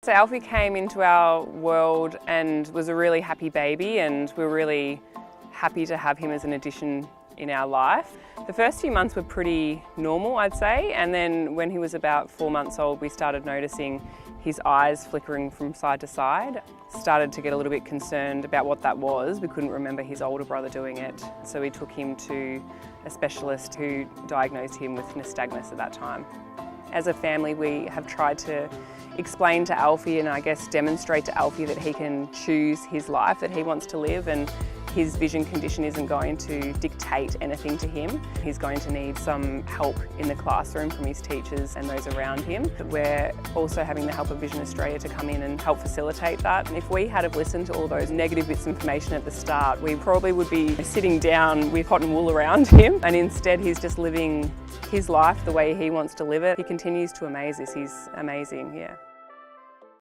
So Alfie came into our world and was a really happy baby, and we're really happy to have him as an addition in our life. The first few months were pretty normal, I'd say, and then when he was about 4 months old, we started noticing his eyes flickering from side to side. Started to get a little bit concerned about what that was. We couldn't remember his older brother doing it, so we took him to a specialist who diagnosed him with nystagmus at that time. As a family, we have tried to explain to Alfie and I guess demonstrate to Alfie that he can choose his life that he wants to live, and his vision condition isn't going to dictate anything to him. He's going to need some help in the classroom from his teachers and those around him. We're also having the help of Vision Australia to come in and help facilitate that. And if we had have listened to all those negative bits of information at the start, we probably would be sitting down with cotton wool around him, and instead he's just living his life the way he wants to live it. He continues to amaze us. He's amazing, yeah.